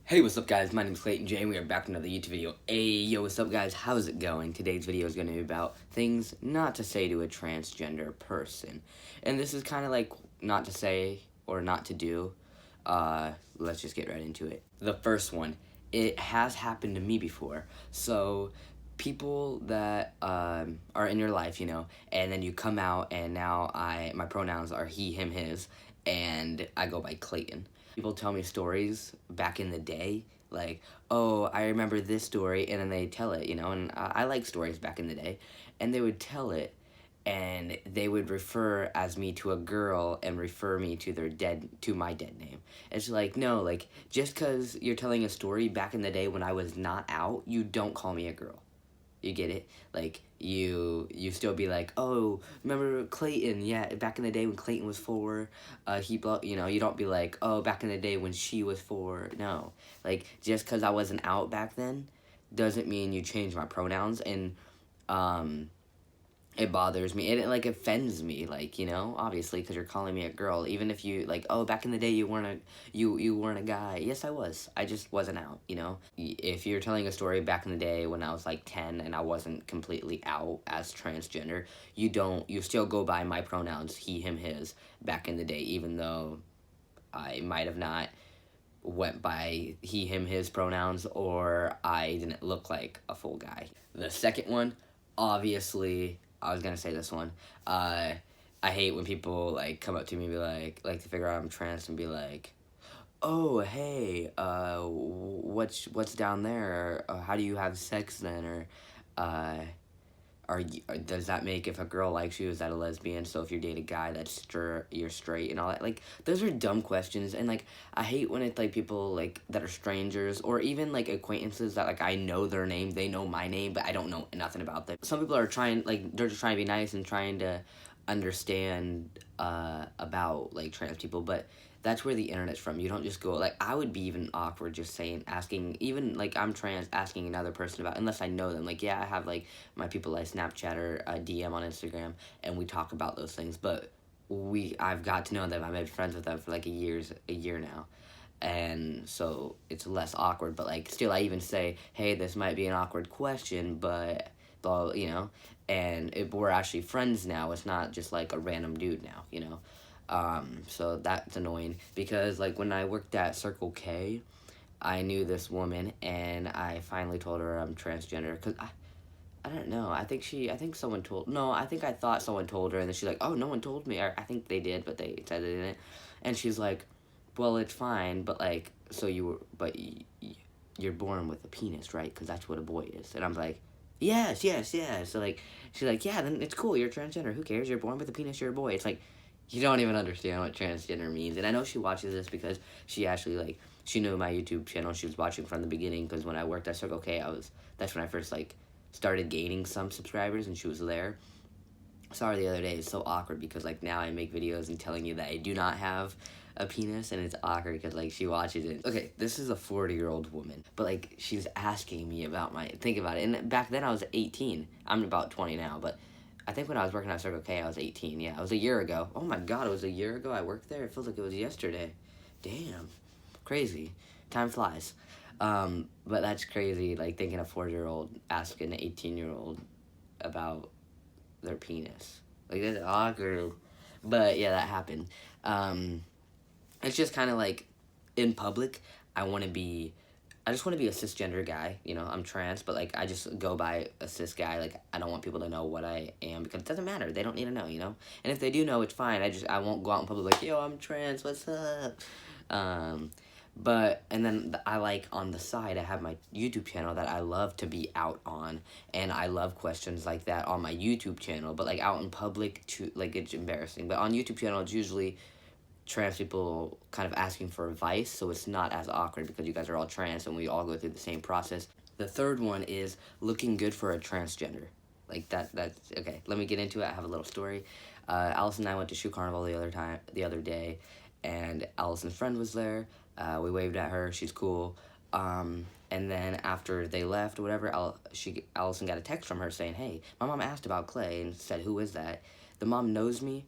Hey, what's up guys, my name is Clayton J and we are back with another YouTube video. Hey, yo, what's up guys, how's it going? Today's video is going to be about things not to say to a transgender person. And this is kind of like not to say or not to do. Let's just get right into it. The first one, it has happened to me before. So, people that are in your life, you know, and then you come out and now my pronouns are he, him, his, and I go by Clayton. People tell me stories back in the day, like, oh, I remember this story, and then they tell it, you know, and I like stories back in the day, and they would tell it, and they would refer as me to a girl and refer me to my dead name. It's like, no, like, just because you're telling a story back in the day when I was not out, you don't call me a girl. You get it? Like, you still be like, oh, remember Clayton? Yeah, back in the day when Clayton was 4, you know, you don't be like, oh, back in the day when she was 4. No, like, just because I wasn't out back then doesn't mean you change my pronouns, and it bothers me. It like offends me, like, you know, obviously, because you're calling me a girl. Even if you like, oh, back in the day you weren't a guy. Yes, I was. I just wasn't out, you know. If you're telling a story back in the day when I was like 10 and I wasn't completely out as transgender, you still go by my pronouns he, him, his back in the day, even though I might have not went by he, him, his pronouns, or I didn't look like a full guy. The second one, obviously, I was gonna say this one. I hate when people like come up to me and be like to figure out I'm trans and be like, oh, hey, what's down there? Or, how do you have sex then? Or, does that make, if a girl likes you, is that a lesbian? So if you date a guy you're straight and all that. Like, those are dumb questions, and like I hate when it's like people like that are strangers or even like acquaintances that like I know their name, they know my name, but I don't know nothing about them. Some people are trying, like, they're just trying to be nice and trying to understand about like trans people, but that's where the internet's from. You don't just go, like, I would be even awkward just asking, even like I'm trans, asking another person about, unless I know them. Like, yeah, I have like my people I Snapchat or DM on Instagram, and we talk about those things, but I've got to know them. I've been friends with them for like a year now, and so it's less awkward. But like, still, I even say, hey, this might be an awkward question, but you know, and we're actually friends now. It's not just like a random dude now, you know. So that's annoying, because like when I worked at Circle K, I knew this woman, and I finally told her I'm transgender, because I don't know, I think someone told, no, I think I thought someone told her, and then she's like, oh, no one told me, or I think they did, but they said they didn't, and she's like, well, it's fine, but like, so you're born with a penis, right, because that's what a boy is, and I'm like, yes, yes, yes, so like, she's like, yeah, then it's cool, you're transgender, who cares, you're born with a penis, you're a boy. It's like, you don't even understand what transgender means. And I know she watches this because she actually, like, she knew my YouTube channel. She was watching from the beginning, because when I worked at Circle K, that's when I first, like, started gaining some subscribers, and she was there. Saw her the other day. It's so awkward because, like, now I make videos and telling you that I do not have a penis, and it's awkward because, like, she watches it. Okay, this is a 40-year-old woman, but, like, she's asking me about think about it. And back then I was 18. I'm about 20 now, but I think when I was working at Circle K, I was 18. Yeah, it was a year ago. Oh my god, it was a year ago I worked there? It feels like it was yesterday. Damn. Crazy. Time flies. But that's crazy, like, thinking a 40-year-old asking an 18-year-old about their penis. Like, that's awkward. But, yeah, that happened. It's just kind of like, in public, I just want to be a cisgender guy, you know, I'm trans, but, like, I just go by a cis guy. Like, I don't want people to know what I am, because it doesn't matter, they don't need to know, you know, and if they do know, it's fine. I won't go out in public like, yo, I'm trans, what's up, and then I, like, on the side, I have my YouTube channel that I love to be out on, and I love questions like that on my YouTube channel, but, like, out in public, like, it's embarrassing, but on YouTube channel, it's usually trans people kind of asking for advice, so it's not as awkward because you guys are all trans and we all go through the same process. The third one is looking good for a transgender. Like, that's okay. Let me get into it. I have a little story. Allison and I went to Shoe Carnival the other day, and Allison's friend was there. We waved at her. She's cool. And then after they left or whatever, Allison got a text from her saying, hey, my mom asked about Clay and said, who is that? The mom knows me.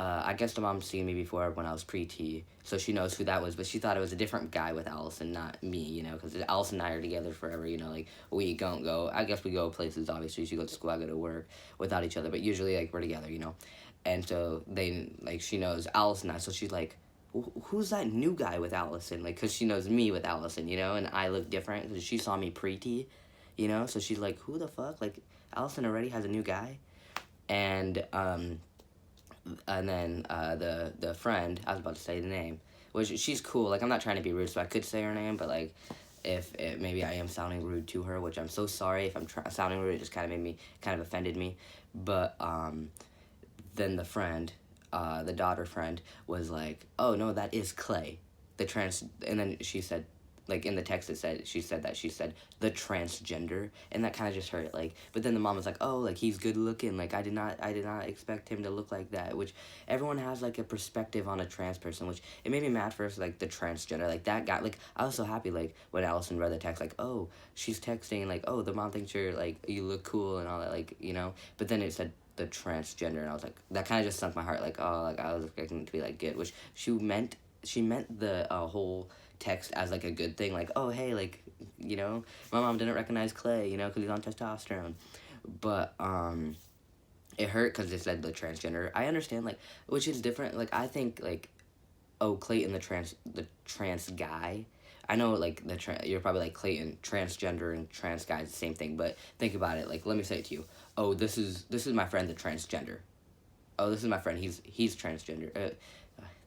I guess the mom's seen me before when I was pre-T, so she knows who that was, but she thought it was a different guy with Allison, not me, you know, because Allison and I are together forever, you know, like, we don't go, I guess we go places, obviously, she goes to school, I go to work, without each other, but usually, like, we're together, you know, and so they, like, she knows Allison and I, so she's like, who's that new guy with Allison, like, because she knows me with Allison, you know, and I look different, because she saw me pre-T, you know, so she's like, who the fuck, like, Allison already has a new guy, and then the friend, I was about to say the name, which she's cool. Like, I'm not trying to be rude, so I could say her name, but like, if maybe I am sounding rude to her, which I'm so sorry if I'm sounding rude. It just kind of offended me. But then the friend, the daughter friend, was like, "Oh no, that is Clay, the trans." And then she said, like in the text, she said the transgender, and that kind of just hurt. Like, but then the mom was like, "Oh, like he's good looking. Like I did not expect him to look like that." Which everyone has like a perspective on a trans person, which it made me mad first. Like the transgender, like that guy. Like I was so happy. Like when Allison read the text, like, "Oh, she's texting. Like, oh, the mom thinks you're like you look cool and all that. Like, you know." But then it said the transgender, and I was like, that kind of just sunk my heart. Like, oh, like I was expecting it to be like good, which she meant the whole text as like a good thing, like, oh hey, like, you know, my mom didn't recognize Clay, you know, because he's on testosterone, but it hurt because it said the transgender. I understand, like, which is different. Like, I think like, oh, Clayton, the trans guy. I know, like, you're probably like, Clayton, transgender and trans guy is the same thing, but think about it. Like, let me say it to you. Oh, this is my friend, the transgender. Oh, this is my friend. He's transgender.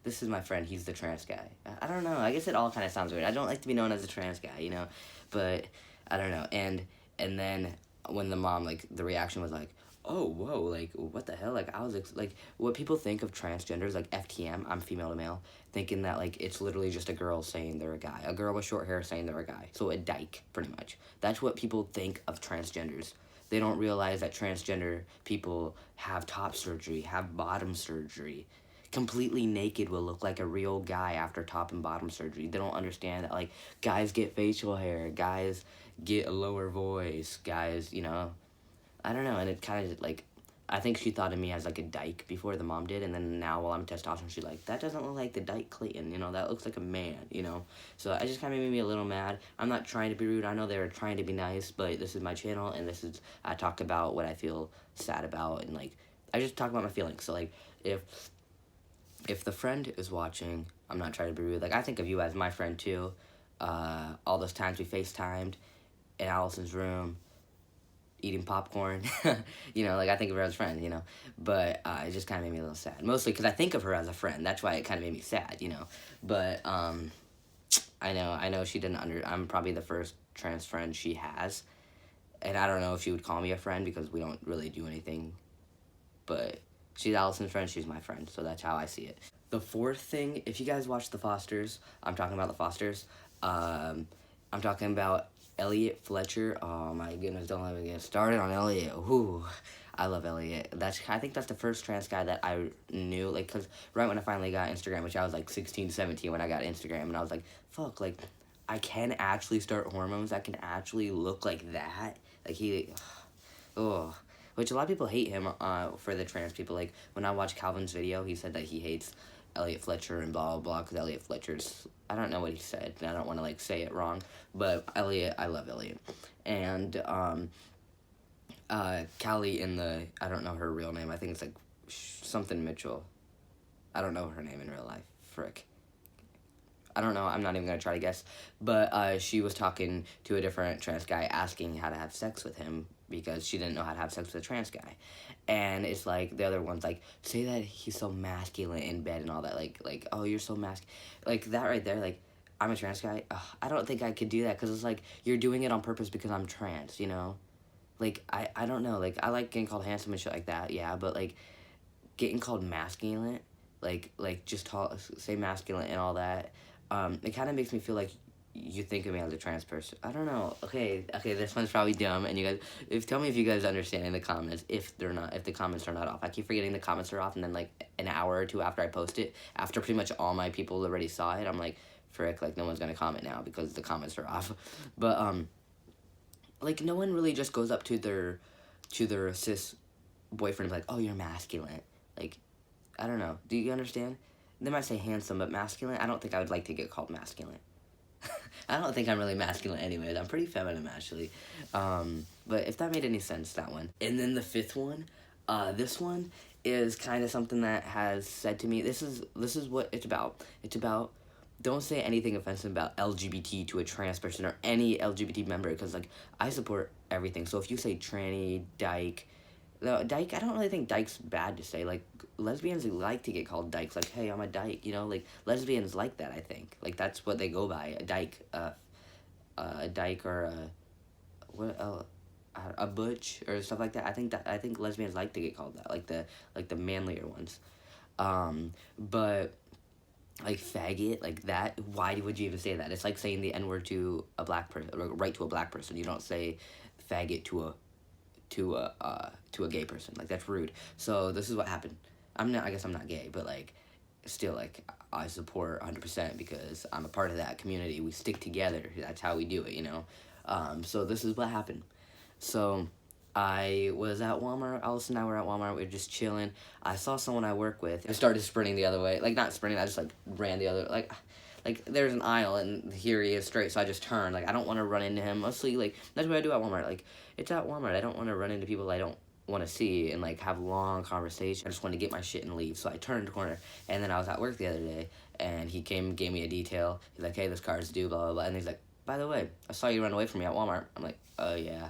This is my friend. He's the trans guy. I don't know. I guess it all kind of sounds weird. I don't like to be known as a trans guy, you know, but I don't know. And then when the mom, like, the reaction was like, oh, whoa, like, what the hell? Like, I was like, what people think of transgenders, like FTM, I'm female to male, thinking that like it's literally just a girl saying they're a guy, a girl with short hair saying they're a guy. So a dyke, pretty much. That's what people think of transgenders. They don't realize that transgender people have top surgery, have bottom surgery. Completely naked will look like a real guy after top and bottom surgery. They don't understand that, like, guys get facial hair, guys get a lower voice, guys, you know, I don't know, and it kind of, like, I think she thought of me as, like, a dyke before the mom did, and then now while I'm testosterone, she's like, that doesn't look like the dyke Clayton, you know, that looks like a man, you know, so I just kind of made me a little mad. I'm not trying to be rude, I know they were trying to be nice, but this is my channel, and I talk about what I feel sad about, and, like, I just talk about my feelings, so, like, if the friend is watching, I'm not trying to be rude, like, I think of you as my friend, too, all those times we FaceTimed in Allison's room, eating popcorn, you know, like, I think of her as a friend, you know, but it just kind of made me a little sad, mostly because I think of her as a friend, that's why it kind of made me sad, you know, but, I know she didn't I'm probably the first trans friend she has, and I don't know if she would call me a friend, because we don't really do anything, but she's Allison's friend, she's my friend, so that's how I see it. The fourth thing, if you guys watch The Fosters, I'm talking about The Fosters, I'm talking about Elliot Fletcher. Oh my goodness, don't let me get started on Elliot. Ooh, I love Elliot. I think that's the first trans guy that I knew, like, because right when I finally got Instagram, which I was like 16, 17 when I got Instagram, and I was like, fuck, like, I can actually start hormones, I can actually look like that, like, oh, which a lot of people hate him for the trans people. Like, when I watched Calvin's video, he said that he hates Elliot Fletcher and blah, blah, blah, because Elliot Fletcher's, I don't know what he said, and I don't want to, like, say it wrong, but Elliot, I love Elliot. And, Callie in I don't know her real name, I think it's, like, something Mitchell. I don't know her name in real life, frick. I don't know, I'm not even going to try to guess, but she was talking to a different trans guy asking how to have sex with him because she didn't know how to have sex with a trans guy. And it's like, the other one's like, say that he's so masculine in bed and all that, like, oh, you're so like, that right there, like, I'm a trans guy, I don't think I could do that, because it's like, you're doing it on purpose because I'm trans, you know? Like, I don't know, like, I like getting called handsome and shit like that, yeah, but, like, getting called masculine, like, just say masculine and all that, it kind of makes me feel like you think of me as a trans person. I don't know. Okay, this one's probably dumb, and you guys, tell me if you guys understand in the comments, if the comments are not off. I keep forgetting the comments are off, and then, like, an hour or two after I post it, after pretty much all my people already saw it, I'm like, frick, like, no one's gonna comment now, because the comments are off. But, like, no one really just goes up to their cis boyfriend and like, oh, you're masculine. Like, I don't know. Do you understand? They might say handsome, but masculine, I don't think I would like to get called masculine. I don't think I'm really masculine anyways. I'm pretty feminine, actually. But if that made any sense, that one. And then the fifth one, this one is kind of something that has said to me, this is what it's about. It's about, don't say anything offensive about LGBT to a trans person or any LGBT member, because, like, I support everything. So if you say tranny, dyke, dyke, I don't really think dyke's bad to say. Like, lesbians like to get called dykes. Like, hey, I'm a dyke, you know? Like, lesbians like that, I think. Like, that's what they go by, a dyke. A dyke or a butch or stuff like that. I think lesbians like to get called that, like the manlier ones. But like faggot, like that, why would you even say that? It's like saying the N-word to a black person, right, to a black person. You don't say faggot to a gay person. Like, that's rude. So this is what happened. I guess I'm not gay, but like, still, like, I support 100% because I'm a part of that community. We stick together. That's how we do it, you know? So this is what happened. So I was at Walmart. Alice and I were at Walmart. We were just chilling. I saw someone I work with. I started sprinting the other way. Like, not sprinting. I just, like, ran the other, like there's an aisle, and here he is straight, so I just turned. Like, I don't want to run into him. Mostly, like, that's what I do at Walmart. Like, it's at Walmart. I don't want to run into people I don't want to see and, like, have long conversation. I just want to get my shit and leave. So I turned the corner, and then I was at work the other day, and he came, gave me a detail. He's like, hey, this car's due, blah, blah, blah. And he's like, by the way, I saw you run away from me at Walmart. I'm like, oh, yeah.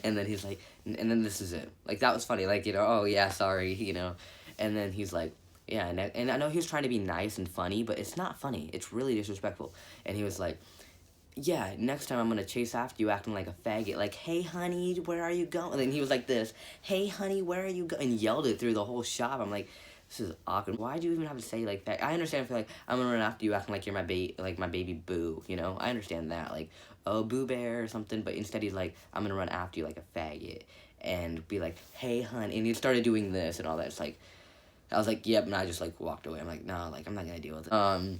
And then he's like, and then this is it. Like, that was funny. Like, you know, oh, yeah, sorry, you know. And then he's like, yeah, and I know he was trying to be nice and funny, but it's not funny. It's really disrespectful. And he was like, yeah, next time I'm going to chase after you acting like a faggot. Like, hey, honey, where are you going? And then he was like this, hey, honey, where are you going? And yelled it through the whole shop. I'm like, this is awkward. Why do you even have to say like that? I understand if you're like, I'm going to run after you acting like you're my baby boo, you know? I understand that. Like, oh, Boo Bear or something. But instead he's like, I'm going to run after you like a faggot. And be like, hey, honey. And he started doing this and all that. It's like, I was like, yep, and I just, like, walked away. I'm like, no, like, I'm not gonna deal with it.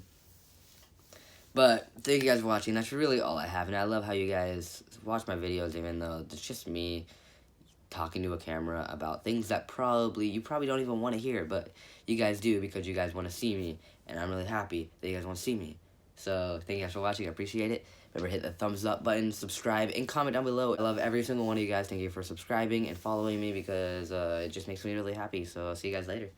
But thank you guys for watching. That's really all I have, and I love how you guys watch my videos, even though it's just me talking to a camera about things that you probably don't even want to hear, but you guys do because you guys want to see me, and I'm really happy that you guys want to see me. So, thank you guys for watching. I appreciate it. Remember, hit the thumbs up button, subscribe, and comment down below. I love every single one of you guys. Thank you for subscribing and following me because it just makes me really happy. So, I'll see you guys later.